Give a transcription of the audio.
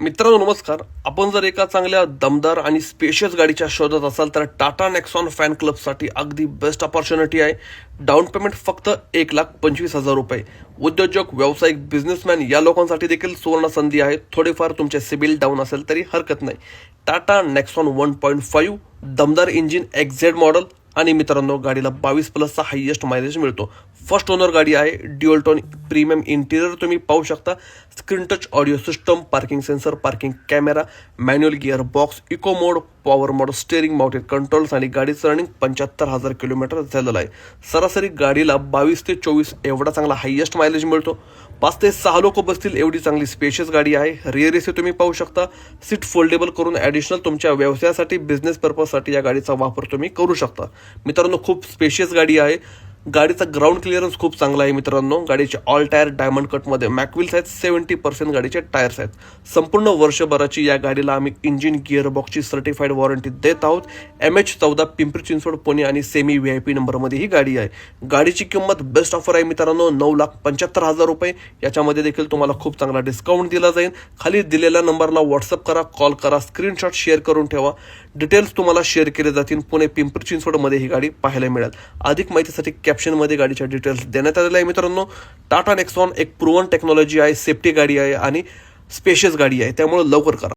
मित्रांनो नमस्कार. आपण जर एका चांगल्या दमदार आणि स्पेशियस गाडीच्या शोधात असाल तर टाटा नेक्सॉन फॅन क्लबसाठी अगदी बेस्ट ऑपॉर्च्युनिटी आहे. डाऊन पेमेंट फक्त 1,25,000 रुपये. उद्योजक, व्यावसायिक, बिझनेसमॅन या लोकांसाठी देखील सुवर्ण संधी आहे. थोडेफार तुमचे सिबिल डाऊन असेल तरी हरकत नाही. टाटा नेक्सॉन 1.5 दमदार इंजिन, एक्झेड मॉडेल आणि मित्रांनो गाडीला 22+ हायेस्ट मायलेज मिळतो. फर्स्ट ओनर गाडी आहे. ड्युअल टोन प्रीमियम इंटिरियर तुम्ही पाहू शकता. Screen touch audio system, parking sensor, parking camera, manual gear box, eco mode, power mode, steering mounted controls आणि गाडीचं रनिंग 75,000 किलोमीटर झालेलं आहे. सरासरी गाडीला 22 ते 24 एवढा चांगला हायेस्ट मायलेज मिळतो. 5 ते 6 लोक बसतील एवढी चांगली स्पेशियस गाडी आहे. रिअर एसी तुम्ही पाहू शकता. सीट फोल्डेबल करून ॲडिशनल तुमच्या व्यवसायासाठी, बिझनेस पर्पजसाठी या गाडीचा वापर तुम्ही करू शकता. मित्रांनो खूप स्पेशियस गाडी आहे. गाडीचा ग्राउंड क्लिअरन्स खूप चांगला आहे. मित्रांनो गाडीचे ऑल टायर डायमंड कटमध्ये मॅकविल्स आहेत. 70% गाडीचे टायर्स आहेत. संपूर्ण वर्षभराची या गाडीला आम्ही इंजिन गिअरबॉक्सची सर्टिफाईड वॉरंटी देत आहोत. MH14 पिंपरी चिंचवड पुणे आणि सेमी VIP नंबरमध्ये ही गाडी आहे. गाडीची किंमत बेस्ट ऑफर आहे मित्रांनो, 9,75,000 रुपये. याच्यामध्ये देखील तुम्हाला खूप चांगला डिस्काउंट दिला जाईल. खाली दिलेल्या नंबरला व्हॉट्सअप करा, कॉल करा, स्क्रीनशॉट शेअर करून ठेवा. डिटेल्स तुम्हाला शेअर केले जातील. पुणे पिंपरी चिंचवडमध्ये ही गाडी पाहायला मिळेल. अधिक माहितीसाठी कॅप्शनमध्ये गाडीच्या डिटेल्स देण्यात आलेल्या आहे. मित्रांनो टाटा नेक्सॉन एक प्रूव्हन टेक्नॉलॉजी आहे, सेफ्टी गाडी आहे आणि स्पेशियस गाडी आहे, त्यामुळे लवकर करा.